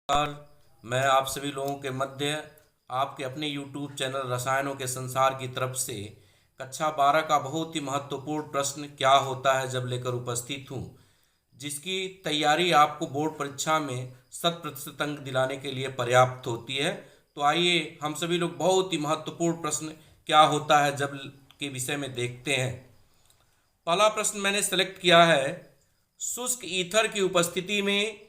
नमस्कार। मैं आप सभी लोगों के मध्य आपके अपने YouTube चैनल रसायनों के संसार की तरफ से कक्षा 12 का बहुत ही महत्वपूर्ण प्रश्न क्या होता है जब लेकर उपस्थित हूँ, जिसकी तैयारी आपको बोर्ड परीक्षा में 100% अंक दिलाने के लिए पर्याप्त होती है। तो आइए हम सभी लोग बहुत ही महत्वपूर्ण प्रश्न क्या होता है जब के विषय में देखते हैं। पहला प्रश्न मैंने सेलेक्ट किया है, शुष्क ईथर की उपस्थिति में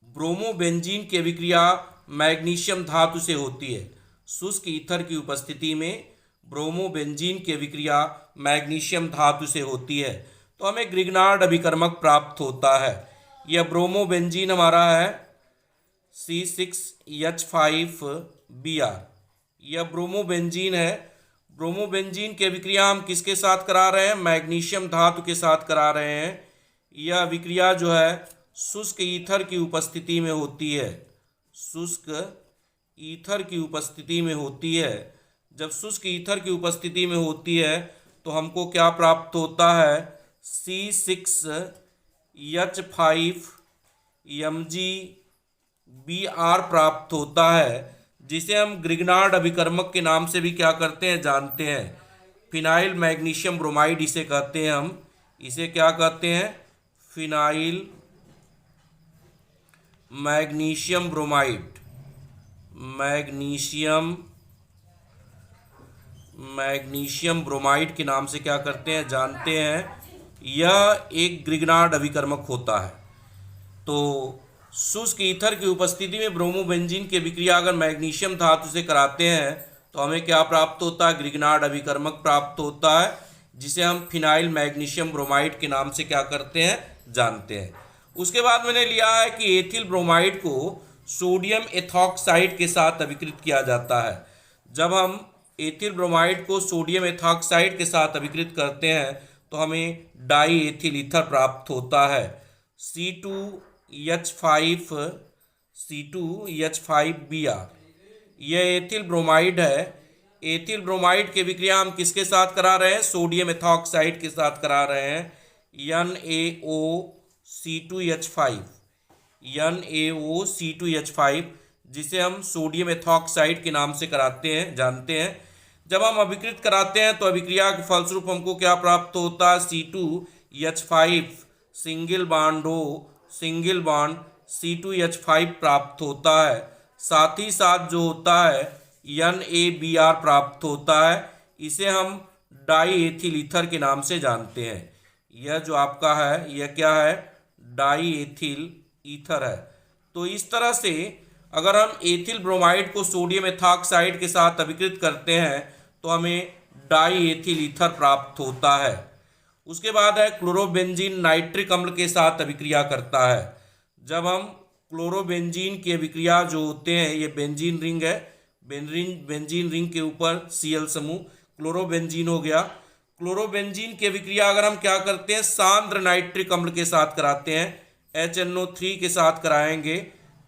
ब्रोमोबेंजीन की अभिक्रिया मैग्नीशियम धातु से होती है। शुष्क ईथर की उपस्थिति में ब्रोमोबेंजीन की अभिक्रिया मैग्नीशियम धातु से होती है तो हमें ग्रिग्नार्ड अभिकर्मक प्राप्त होता है। यह ब्रोमोबेंजीन हमारा है C6H5Br। यह ब्रोमोबेंजीन है। ब्रोमोबेंजीन की अभिक्रिया हम किसके साथ करा रहे हैं? मैग्नीशियम धातु के साथ करा रहे हैं। यह अभिक्रिया जो है शुष्क ईथर की उपस्थिति में होती है। शुष्क ईथर की उपस्थिति में होती है। जब शुष्क ईथर की उपस्थिति में होती है तो हमको क्या प्राप्त होता है? C6H5Mg Br प्राप्त होता है, जिसे हम ग्रिग्नार्ड अभिकर्मक के नाम से भी क्या करते हैं जानते हैं। फिनाइल मैग्नीशियम ब्रोमाइड इसे कहते हैं। हम इसे क्या कहते हैं? Phenyl magnesium bromide. Magnesium bromide के नाम से क्या करते हैं जानते हैं। यह एक ग्रिग्नार्ड अभिकर्मक होता है। तो शुष्क ईथर की उपस्थिति में ब्रोमोबेंजीन की अभिक्रिया अगर मैग्नीशियम धातु से कराते हैं तो हमें क्या प्राप्त होता है? ग्रिग्नार्ड अभिकर्मक प्राप्त होता है, जिसे हम फिनाइल मैग्नीशियम ब्रोमाइड के नाम से क्या करते हैं जानते हैं। उसके बाद मैंने लिया है कि एथिल ब्रोमाइड को सोडियम एथॉक्साइड के साथ अभिकृत किया जाता है। जब हम एथिल ब्रोमाइड को सोडियम एथॉक्साइड के साथ अभिकृत करते हैं तो हमें डाई एथिल ईथर प्राप्त होता है C2H5Br। यह एथिल ब्रोमाइड है। एथिल ब्रोमाइड की विक्रिया हम किसके साथ करा रहे हैं? सोडियम एथॉक्साइड के साथ करा रहे हैं, NaOC2H5, जिसे हम सोडियम एथॉक्साइड के नाम से कराते हैं जानते हैं। जब हम अभिकृत कराते हैं तो अभिक्रिया के फलस्वरूप हमको क्या प्राप्त होता है? C2H5 सिंगल बॉन्ड C2H5 प्राप्त होता है। साथ ही साथ जो होता है NaBr प्राप्त होता है। इसे हम डाई एथिल ईथर के नाम से जानते हैं। यह जो आपका है यह क्या है? डाई एथिल ईथर है। तो इस तरह से अगर हम एथिल ब्रोमाइड को सोडियम एथॉक्साइड के साथ अभिकृत करते हैं तो हमें डाई एथिल ईथर प्राप्त होता है। उसके बाद है क्लोरोबेंजीन नाइट्रिक अम्ल के साथ अभिक्रिया करता है। जब हम क्लोरोबेंजीन की अभिक्रिया जो होते हैं, ये बेंजीन रिंग है, बेंजीन रिंग के ऊपर Cl समूह क्लोरोबेंजीन हो गया। क्लोरोबेंजीन की अभिक्रिया अगर हम क्या करते हैं? सांद्र नाइट्रिक अम्ल के साथ कराते हैं, HNO3 के साथ कराएंगे।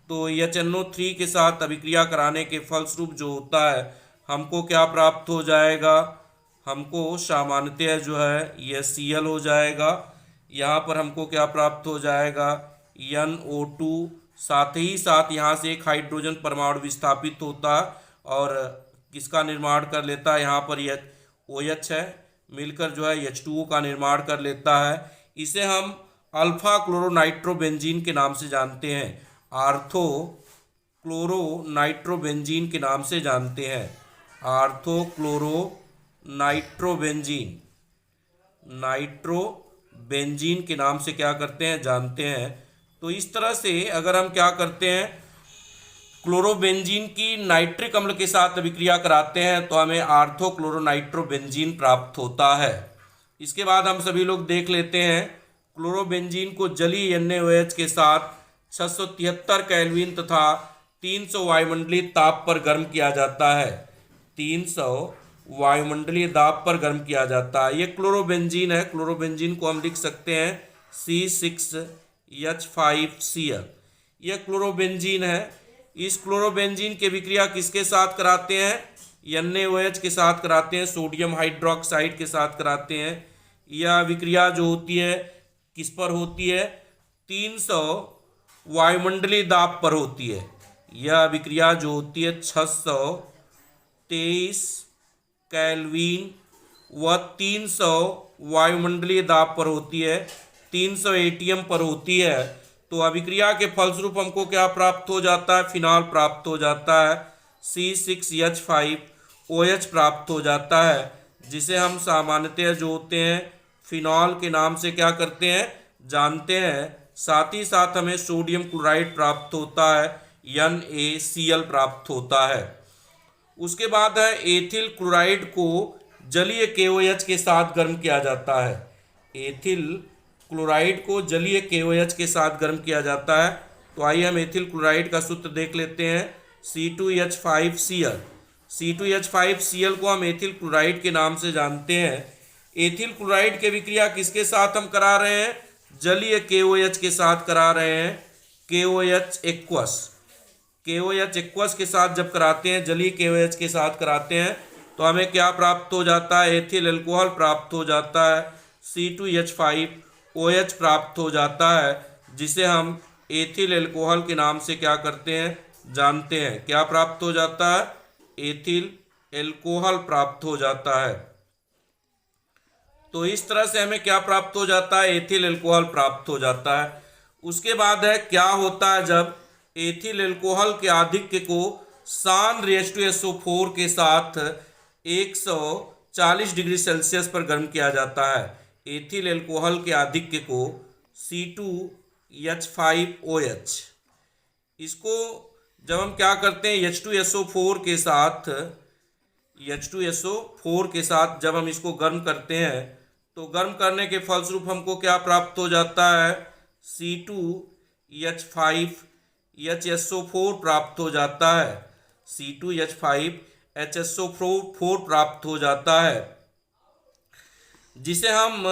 तो HNO3 के साथ अभिक्रिया कराने के फलस्वरूप जो होता है हमको क्या प्राप्त हो जाएगा? हमको सामान्यतः जो है यह Cl हो जाएगा। यहाँ पर हमको क्या प्राप्त हो जाएगा? NO2। साथ ही साथ यहाँ से एक हाइड्रोजन परमाणु विस्थापित होता है और किसका निर्माण कर लेता है? यहाँ पर यह OH है, मिलकर जो है H2O का निर्माण कर लेता है। इसे हम अल्फा क्लोरोनाइट्रोबेंजीन के नाम से जानते हैं, आर्थो क्लोरोनाइट्रोबेंजीन के नाम से जानते हैं। आर्थो क्लोरोनाइट्रोबेंजीन नाइट्रोबेंजीन के नाम से क्या करते हैं जानते हैं। तो इस तरह से अगर हम क्या करते हैं, क्लोरोबेंजीन की नाइट्रिक अम्ल के साथ अभिक्रिया कराते हैं तो हमें आर्थो क्लोरोनाइट्रोबेंजीन प्राप्त होता है। इसके बाद हम सभी लोग देख लेते हैं, क्लोरोबेंजीन को जलीय NaOH के साथ 673 केल्विन तथा 300 वायुमंडलीय ताप पर गर्म किया जाता है। 300 वायुमंडलीय दाब पर गर्म किया जाता है। ये क्लोरोबेंजीन है। क्लोरोबेंजीन को हम लिख सकते हैं C6H5Cl। यह क्लोरोबेंजीन है। इस क्लोरोबेंजीन की विक्रिया किसके साथ कराते हैं? NaOH के साथ कराते हैं, सोडियम हाइड्रोक्साइड के साथ कराते हैं। यह विक्रिया जो होती है किस पर होती है? 300 वायुमंडलीय दाब पर होती है। यह अभिक्रिया जो होती है 623 केल्विन व 300 वायुमंडलीय दाब पर होती है, 300 एटीएम पर होती है। तो अभिक्रिया के फलस्वरूप हमको क्या प्राप्त हो जाता है? फिनॉल प्राप्त हो जाता है, C6H5OH प्राप्त हो जाता है, जिसे हम सामान्यतः जो होते हैं फिनॉल के नाम से क्या करते हैं? जानते हैं। साथ ही साथ हमें सोडियम क्लोराइड प्राप्त होता है, NaCl प्राप्त होता है। उसके बाद है एथिल क्लोराइड को जलीय KOH के साथ गर्म किया जाता है। एथिल क्लोराइड को जलीय KOH के साथ गर्म किया जाता है। तो आइए हम एथिल क्लोराइड का सूत्र देख लेते हैं, C2H5Cl। C2H5Cl को हम एथिल क्लोराइड के नाम से जानते हैं। एथिल क्लोराइड की विक्रिया किसके साथ हम करा रहे हैं? जलीय KOH के साथ करा रहे हैं, KOH एक्वस। KOH एक्वस के साथ जब कराते हैं, जलीय KOH के साथ कराते हैं, तो हमें क्या प्राप्त हो जाता है? एथिल अल्कोहल प्राप्त हो जाता है, C2H5OH प्राप्त हो जाता है, जिसे हम एथिल अल्कोहल के नाम से क्या करते हैं? जानते हैं। क्या प्राप्त हो जाता है? एथिल अल्कोहल प्राप्त हो जाता है। तो इस तरह से हमें क्या प्राप्त हो जाता है? एथिल अल्कोहल प्राप्त हो जाता है। उसके बाद है क्या होता है जब एथिल अल्कोहल के आधिक्य को सान H2SO4 के साथ 140 डिग्री सेल्सियस पर गर्म किया जाता है। एथिल अल्कोहल के आधिक्य को C2H5OH, इसको जब हम क्या करते हैं H2SO4 के साथ जब हम इसको गर्म करते हैं, तो गर्म करने के फलस्वरूप हमको क्या प्राप्त हो जाता है? C2H5HSO4 प्राप्त हो जाता है, C2H5HSO4 प्राप्त हो जाता है, जिसे हम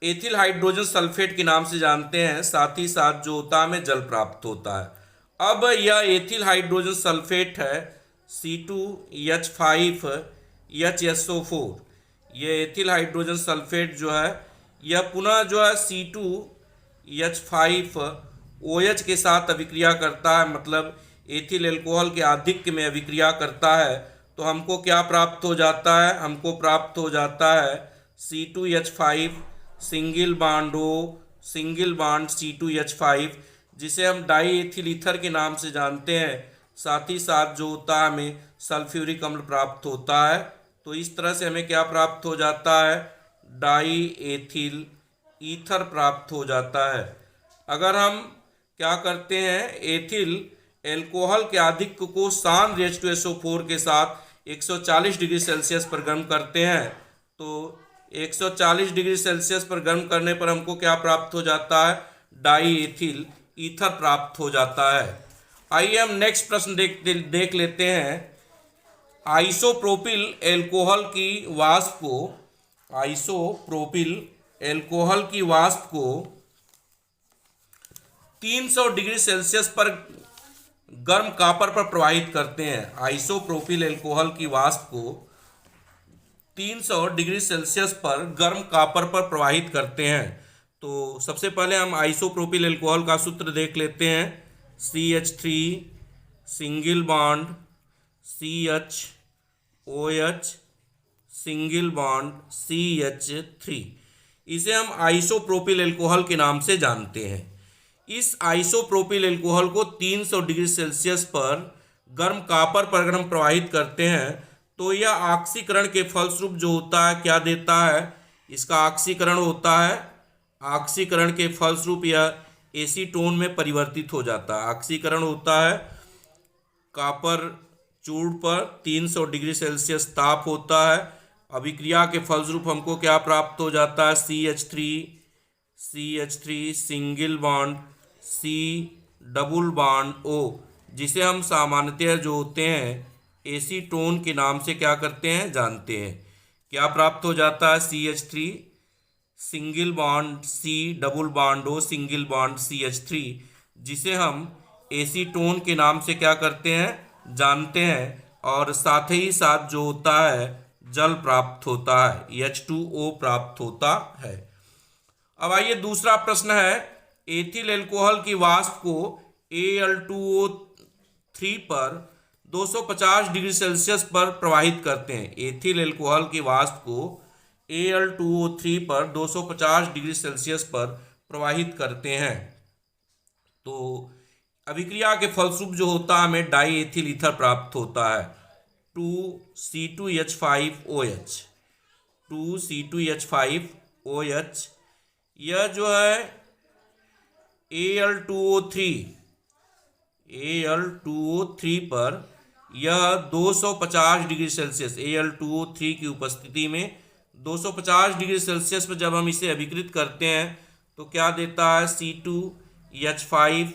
एथिल हाइड्रोजन सल्फेट के नाम से जानते हैं। साथ ही साथ जो होता है हमें जल प्राप्त होता है। अब यह एथिल हाइड्रोजन सल्फेट है C2H5HSO4। यह एथिल हाइड्रोजन सल्फेट जो है यह पुनः जो है C2H5OH के साथ अभिक्रिया करता है, मतलब एथिल अल्कोहल के आधिक्य में अभिक्रिया करता है। तो हमको क्या प्राप्त हो जाता है? हमको प्राप्त हो जाता है C2H5 सिंगल बॉन्ड C2H5, जिसे हम डाई एथिल ईथर के नाम से जानते हैं। साथ ही साथ जो होता है हमें सल्फ्यूरिक अम्ल प्राप्त होता है। तो इस तरह से हमें क्या प्राप्त हो जाता है? डाई एथिल ईथर प्राप्त हो जाता है। अगर हम क्या करते हैं एथिल अल्कोहल के आधिक्य को सान H2SO4 के साथ 140 डिग्री सेल्सियस पर गर्म करते हैं, तो 140 डिग्री सेल्सियस पर गर्म करने पर हमको क्या प्राप्त हो जाता है? डाई एथिल ईथर प्राप्त हो जाता है। आइए हम नेक्स्ट प्रश्न देख लेते हैं। आइसोप्रोपिल अल्कोहल की वाष्प को 300 डिग्री सेल्सियस पर गर्म कॉपर पर प्रवाहित करते हैं। आइसोप्रोपिल अल्कोहल की वाष्प को 300 डिग्री सेल्सियस पर गर्म कॉपर पर प्रवाहित करते हैं। तो सबसे पहले हम आइसोप्रोपिल अल्कोहल का सूत्र देख लेते हैं, CH3 single bond CHOH single bond CH3। इसे हम आइसोप्रोपिल अल्कोहल के नाम से जानते हैं। इस आइसोप्रोपिल अल्कोहल को 300 डिग्री सेल्सियस पर गर्म कॉपर पर हम प्रवाहित करते हैं, तो यह ऑक्सीकरण के फलस्वरूप जो होता है क्या देता है? इसका ऑक्सीकरण होता है। ऑक्सीकरण के फलस्वरूप यह एसीटोन में परिवर्तित हो जाता है। ऑक्सीकरण होता है, कॉपर चूर्ण पर 300 डिग्री सेल्सियस ताप होता है। अभिक्रिया के फलस्वरूप हमको क्या प्राप्त हो जाता है? CH3 single bond C double bond O, जिसे हम सामान्यतः जो होते हैं एसीटोन के नाम से क्या करते हैं? जानते हैं। क्या प्राप्त हो जाता है? CH3 single bond C double bond O single bond CH3, जिसे हम एसीटोन के नाम से क्या करते हैं? जानते हैं। और साथ ही साथ जो होता है जल प्राप्त होता है, H2O प्राप्त होता है। अब आइए दूसरा प्रश्न है, एथिल अल्कोहल की वाष्प को Al2O3 पर 250 डिग्री सेल्सियस पर प्रवाहित करते हैं। एथिल एल्कोहल के वाष्प को Al2O3 पर 250 डिग्री सेल्सियस पर प्रवाहित करते हैं। तो अभिक्रिया के फलस्वरूप जो होता है हमें डाई एथिल ईथर प्राप्त होता है 2C2H5OH। 2C2H5OH यह जो है Al2O3 पर यह 250 डिग्री सेल्सियस Al2O3 की उपस्थिति में 250 डिग्री सेल्सियस पर जब हम इसे अभिकृत करते हैं तो क्या देता है C2H5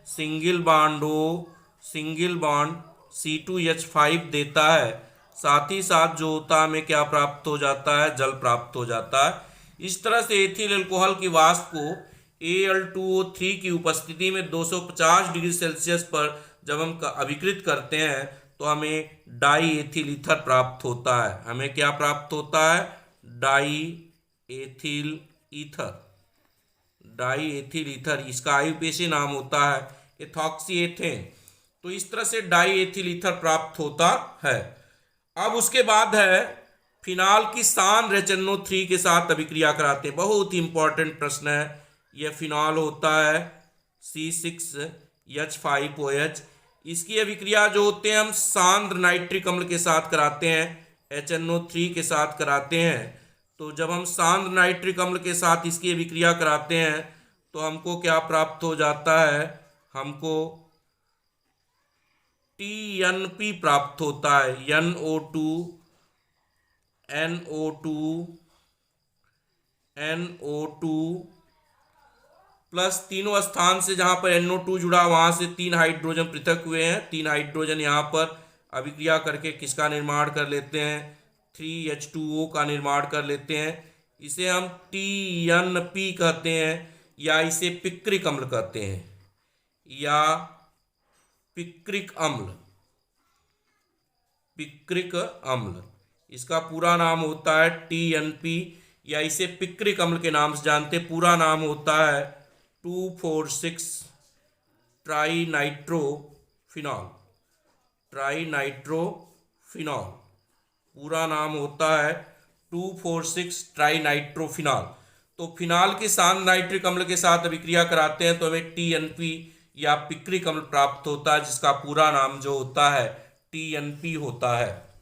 single bond O single bond C2H5 देता है। साथ ही साथ जो होता है हमें क्या प्राप्त हो जाता है, जल प्राप्त हो जाता है। इस तरह से एथिल अल्कोहल की वाष्प को Al2O3 की उपस्थिति में 250 डिग्री सेल्सियस पर जब हम अभिकृत करते हैं तो हमें डाई एथिल ईथर प्राप्त होता है। हमें क्या प्राप्त होता है, die ethyl ether. Die ethyl ether इसका आईयूपीएसी नाम होता है एथॉक्सी एथेन। तो इस तरह से डाई एथिल ईथर प्राप्त होता है। अब उसके बाद है फिनाल की सांद्र HNO3 के साथ अभिक्रिया कराते हैं। बहुत ही इंपॉर्टेंट प्रश्न है यह। फिनाल होता है C6H5OH। इसकी अभिक्रिया जो होते हैं हम सांद्र नाइट्रिक अम्ल के साथ कराते हैं, HNO3 के साथ कराते हैं। तो जब हम सांद्र नाइट्रिक अम्ल के साथ इसकी अभिक्रिया कराते हैं तो हमको क्या प्राप्त हो जाता है, हमको TNP प्राप्त होता है। NO2 प्लस तीनों स्थान से जहाँ पर NO2 जुड़ा वहाँ से 3 हाइड्रोजन पृथक हुए हैं। 3 हाइड्रोजन यहाँ पर अभिक्रिया करके किसका निर्माण कर लेते हैं, 3H2O का निर्माण कर लेते हैं। इसे हम TNP कहते हैं या इसे पिक्रिक अम्ल कहते हैं, या पिक्रिक अम्ल इसका पूरा नाम होता है TNP, या इसे पिक्रिक अम्ल के नाम से जानते हैं। पूरा नाम होता है 2,4,6 ट्राइनाइट्रोफिनॉल। पूरा नाम होता है 2,4,6 ट्राइनाइट्रोफिनॉल। तो फिनाल के सांद्र नाइट्रिक अम्ल के साथ अभिक्रिया कराते हैं तो हमें TNP या पिक्रिक अम्ल प्राप्त होता है, जिसका पूरा नाम जो होता है TNP होता है।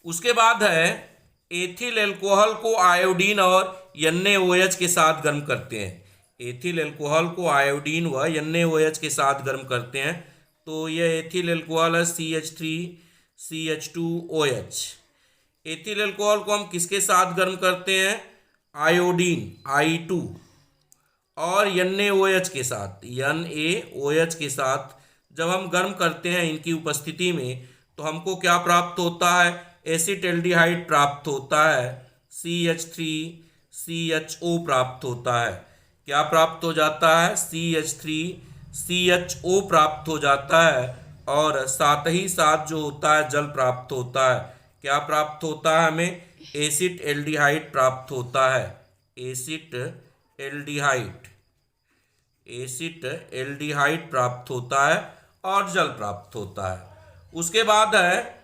उसके बाद है एथिल अल्कोहल को आयोडीन और NaOH के साथ गर्म करते हैं। एथिल अल्कोहल को आयोडीन व NaOH के साथ गर्म करते हैं। तो यह एथिल अल्कोहल है CH3CH2OH। एथिल अल्कोहल को हम किसके साथ गर्म करते हैं, आयोडीन I2 और NaOH के साथ, NaOH के साथ जब हम गर्म करते हैं इनकी उपस्थिति में तो हमको क्या प्राप्त होता है, एसिटाल्डिहाइड प्राप्त होता है, CH3CHO प्राप्त होता है। क्या प्राप्त हो जाता है, CH3CHO प्राप्त हो जाता है। और साथ ही साथ जो होता है जल प्राप्त होता है। क्या प्राप्त होता है, हमें एसिटाल्डिहाइड प्राप्त होता है। एसिटाल्डिहाइड प्राप्त होता है और जल प्राप्त होता है। उसके बाद है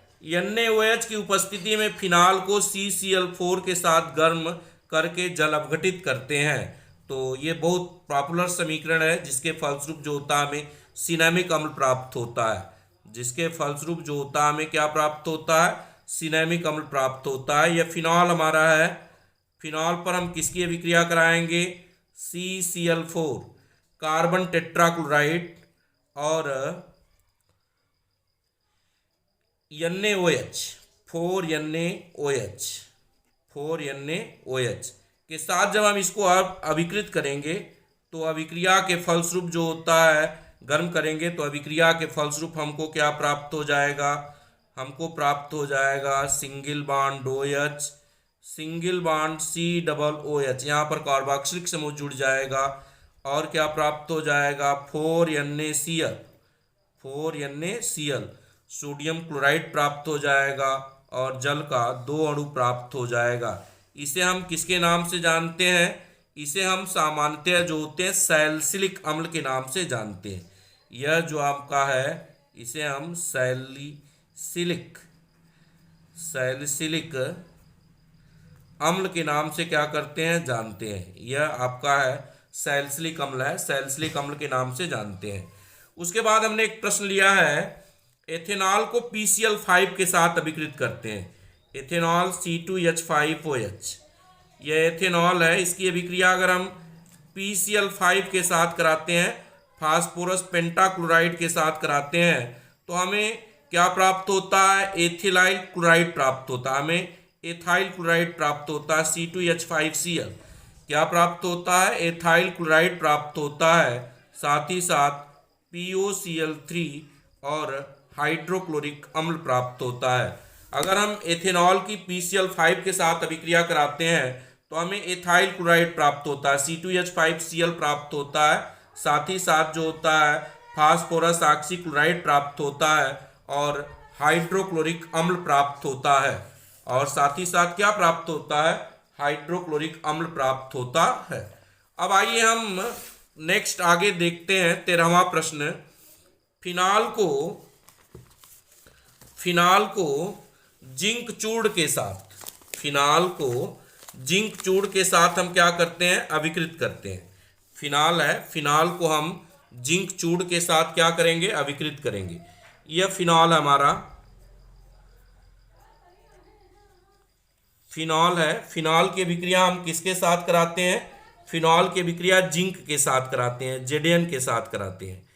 NaOH की उपस्थिति में फिनाल को CCl4 के साथ गर्म करके जल अपघटित करते हैं। तो ये बहुत पॉपुलर समीकरण है जिसके फलस्वरूप जो होता है हमें सिनेमिक अम्ल प्राप्त होता है। जिसके फलस्वरूप जो होता है हमें क्या प्राप्त होता है, सिनेमिक अम्ल प्राप्त होता है। यह फिनॉल हमारा है। फिनॉल पर हम किसकी अभिक्रिया कराएंगे, CCl4 कार्बन टेट्राक्लोराइड और NaOH 4NaOH के साथ जब हम इसको अभिकृत करेंगे तो अभिक्रिया के फलस्वरूप जो होता है गर्म करेंगे तो अभिक्रिया के फलस्वरूप हमको क्या प्राप्त हो जाएगा, हमको प्राप्त हो जाएगा single bond OH, single bond COOH, यहाँ पर कार्बोक्सिलिक समूह जुड़ जाएगा और क्या प्राप्त हो जाएगा 4NaCl सोडियम क्लोराइड प्राप्त हो जाएगा और जल का 2 अणु प्राप्त हो जाएगा। इसे हम किसके नाम से जानते हैं, इसे हम सामान्यतः जो होते हैं सैलिसिलिक अम्ल के नाम से जानते हैं। यह जो आपका है इसे हम सैलिसिलिक अम्ल के नाम से क्या करते हैं, जानते हैं। यह आपका है सैलिसिलिक अम्ल है, सैलिसिलिक अम्ल के नाम से जानते हैं। उसके बाद हमने एक प्रश्न लिया है, एथेनॉल को PCl5 के साथ अभिकृत करते हैं। एथेनॉल C2H5OH, यह एथेनॉल है, इसकी अभिक्रिया अगर हम PCl5 के साथ कराते हैं, फास्फोरस पेंटाक्लोराइड के साथ कराते हैं, तो हमें क्या प्राप्त होता है, एथिलाइल क्लोराइड प्राप्त होता है। हमें एथाइल क्लोराइड प्राप्त होता है, C2H5Cl। क्या प्राप्त होता है, एथाइल क्लोराइड प्राप्त होता है। साथ ही साथ POCl3 और हाइड्रोक्लोरिक अम्ल प्राप्त होता है। अगर हम एथेनॉल की PCl5 के साथ अभिक्रिया कराते हैं तो हमें एथाइल क्लोराइड प्राप्त होता है, C2H5Cl प्राप्त होता है। साथ ही साथ जो होता है फास्फोरस ऑक्सीक्लोराइड प्राप्त होता है और हाइड्रोक्लोरिक अम्ल प्राप्त होता है। और साथ ही साथ क्या प्राप्त होता है, हाइड्रोक्लोरिक अम्ल प्राप्त होता है। अब आइए हम नेक्स्ट आगे देखते हैं 13वां प्रश्न। फिनाल को जिंक चूर्ण के साथ, फिनाल को जिंक चूर्ण के साथ हम क्या करते हैं, अभिकृत करते हैं। फिनाल है, फिनाल को हम जिंक चूर्ण के साथ क्या करेंगे, अभिकृत करेंगे। यह फिनॉल हमारा फिनॉल है। फिनॉल की अभिक्रिया हम किसके साथ कराते हैं, फिनॉल की अभिक्रिया जिंक के साथ कराते हैं, Zn के साथ कराते हैं।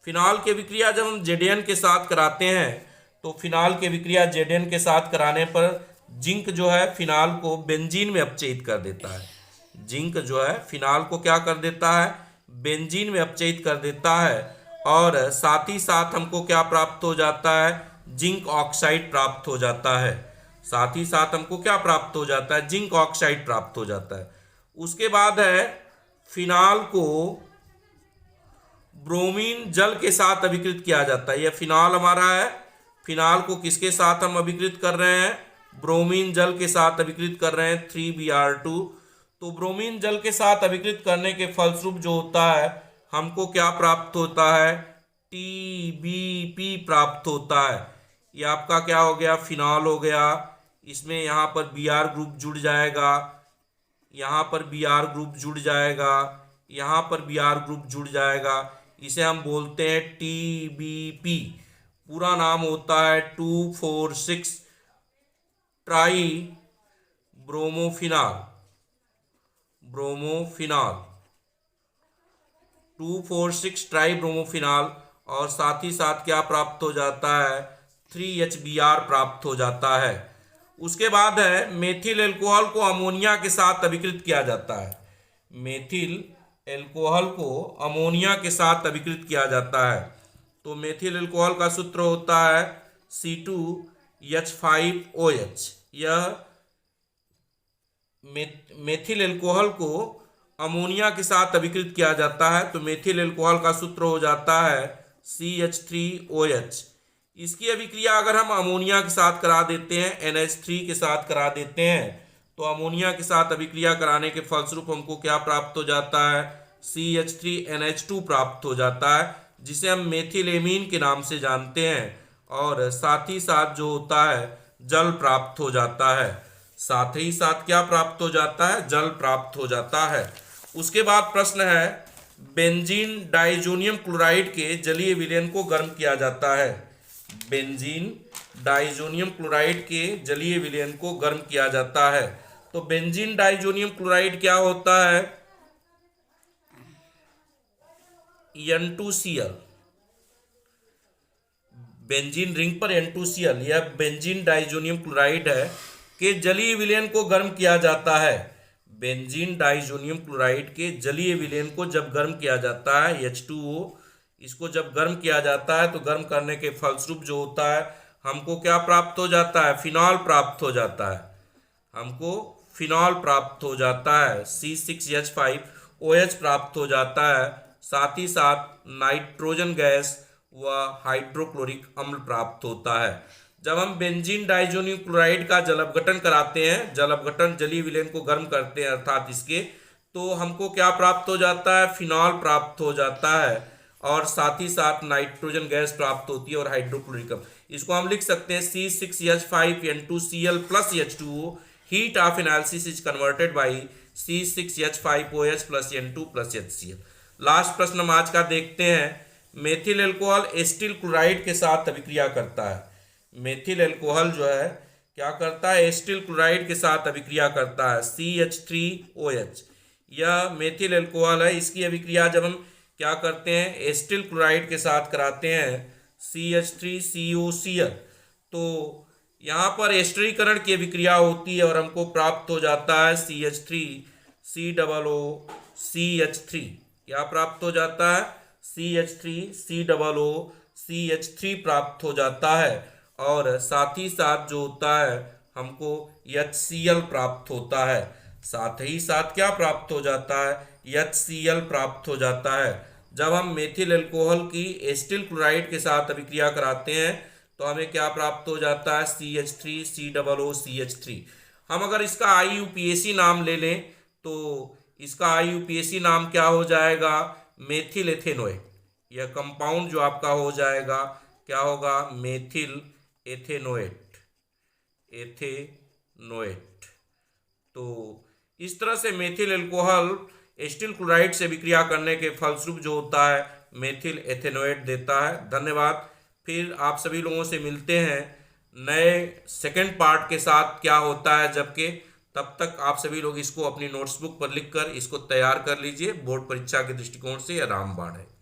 फिनॉल की अभिक्रिया जब हम Zn के साथ कराते हैं तो फिनॉल की अभिक्रिया Zn के साथ कराने पर जिंक जो है फिनॉल को बेंजीन में अपचयित कर देता है। जिंक जो है फिनॉल को क्या कर देता है, बेंजीन में अपचयित कर देता है। और साथ ही साथ हमको क्या प्राप्त हो जाता है, जिंक ऑक्साइड प्राप्त हो जाता है। साथ ही साथ हमको क्या प्राप्त हो जाता है, जिंक ऑक्साइड प्राप्त हो जाता है। उसके बाद है फिनॉल को ब्रोमीन जल के साथ अभिकृत किया जाता है। यह फिनॉल हमारा है, फिनॉल को किसके साथ हम अभिकृत कर रहे हैं, ब्रोमीन जल के साथ अभिकृत कर रहे हैं, 3Br2। तो ब्रोमीन जल के साथ अभिकृत करने के फलस्वरूप जो होता है हमको क्या प्राप्त होता है, TBP प्राप्त होता है। ये आपका क्या हो गया, फिनॉल हो गया। इसमें यहाँ पर Br ग्रुप जुड़ जाएगा, यहाँ पर Br ग्रुप जुड़ जाएगा, यहाँ पर Br ग्रुप जुड़ जाएगा। इसे हम बोलते हैं TBP। पूरा नाम होता है 2,4,6 ट्राई ब्रोमोफिनॉल। 2,4,6 try bromophenol. और साथ ही साथ क्या प्राप्त हो जाता है, 3HBr प्राप्त हो जाता है। उसके बाद है मेथिल एल्कोहल को अमोनिया के साथ अभिकृत किया जाता है। मेथिल एल्कोहल को अमोनिया के साथ अभिकृत किया जाता है। तो मेथिल एल्कोहल का सूत्र होता है C2H5OH। यह मेथिल एल्कोहल को अमोनिया के साथ अभिकृत किया जाता है। तो मेथिल एल्कोहल का सूत्र हो जाता है CH3OH। इसकी अभिक्रिया अगर हम अमोनिया के साथ करा देते हैं, NH3 के साथ करा देते हैं, तो अमोनिया के साथ अभिक्रिया कराने के फलस्वरूप हमको क्या प्राप्त हो जाता है, CH3NH2 प्राप्त हो जाता है, जिसे हम मेथिलेमीन के नाम से जानते हैं। और साथ ही साथ जो होता है जल प्राप्त हो जाता है। साथ ही साथ क्या प्राप्त हो जाता है, जल प्राप्त हो जाता है। उसके बाद प्रश्न है, बेंजीन डाइजोनियम क्लोराइड के जलीय विलयन को गर्म किया जाता है। बेंजीन डाइजोनियम क्लोराइड के जलीय विलयन को गर्म किया जाता है। तो बेंजीन डाइजोनियम क्लोराइड क्या होता है, N2Cl। बेंजीन रिंग पर N2Cl, यह बेंजीन डाइजोनियम क्लोराइड है के जलीय विलयन को गर्म किया जाता है। बेंजीन डाइजोनियम क्लोराइड के जलीय विलयन को जब गर्म किया जाता है, H2O, इसको जब गर्म किया जाता है तो गर्म करने के फलस्वरूप जो होता है हमको क्या प्राप्त हो जाता है, फिनॉल प्राप्त हो जाता है। हमको फिनॉल प्राप्त हो जाता है, C6H5OH प्राप्त हो जाता है। साथ ही साथ नाइट्रोजन गैस व हाइड्रोक्लोरिक अम्ल प्राप्त होता है। जब हम बेंजीन डाइजोनियम क्लोराइड का जल अपघटन कराते हैं, जल अपघटन जलीय विलयन को गर्म करते हैं अर्थात इसके, तो हमको क्या प्राप्त हो जाता है, फिनॉल प्राप्त हो जाता है। और साथ ही साथ नाइट्रोजन गैस प्राप्त होती है और हाइड्रोक्लोरिक। इसको हम लिख सकते हैं C6H5N2Cl plus H2O, heat of analysis is converted by C6H5OH plus N2 plus HCl। Last प्रश्न हम आज का देखते हैं। मेथिल एल्कोहल एस्टिल क्लोराइड के साथ अभिक्रिया करता है। मेथिल एल्कोहल जो है क्या करता है, एस्टिल क्लोराइड के साथ अभिक्रिया करता है CH3OH। यह मेथिल एल्कोहल है, इसकी अभिक्रिया जब हम क्या करते हैं, एस्टिल क्लोराइड के साथ कराते हैं CH3COCl, तो यहाँ पर एस्टरीकरण की अभिक्रिया होती है और हमको प्राप्त हो जाता है CH3COOCH3। क्या प्राप्त हो जाता है, CH3COOCH3 प्राप्त हो जाता है। और साथ ही साथ जो होता है हमको HCl प्राप्त होता है। साथ ही साथ क्या प्राप्त हो जाता है, HCl प्राप्त हो जाता है। जब हम मेथिल एल्कोहल की एस्टिल क्लोराइड के साथ अभिक्रिया कराते हैं तो हमें क्या प्राप्त हो जाता है, CH3COOCH3। हम अगर इसका IUPAC नाम ले लें तो इसका IUPAC नाम क्या हो जाएगा, मेथिल एथेनोएट। यह कंपाउंड जो आपका हो जाएगा क्या होगा, मेथिल एथेनोएट। तो इस तरह से मेथिल एल्कोहल एस्टिल क्लोराइड से विक्रिया करने के फलस्वरूप जो होता है मेथिल एथेनोएट देता है। धन्यवाद। फिर आप सभी लोगों से मिलते हैं नए सेकंड पार्ट के साथ, क्या होता है जबकि। तब तक आप सभी लोग इसको अपनी नोट्सबुक पर लिखकर इसको तैयार कर लीजिए, बोर्ड परीक्षा के दृष्टिकोण से यह रामबाण है।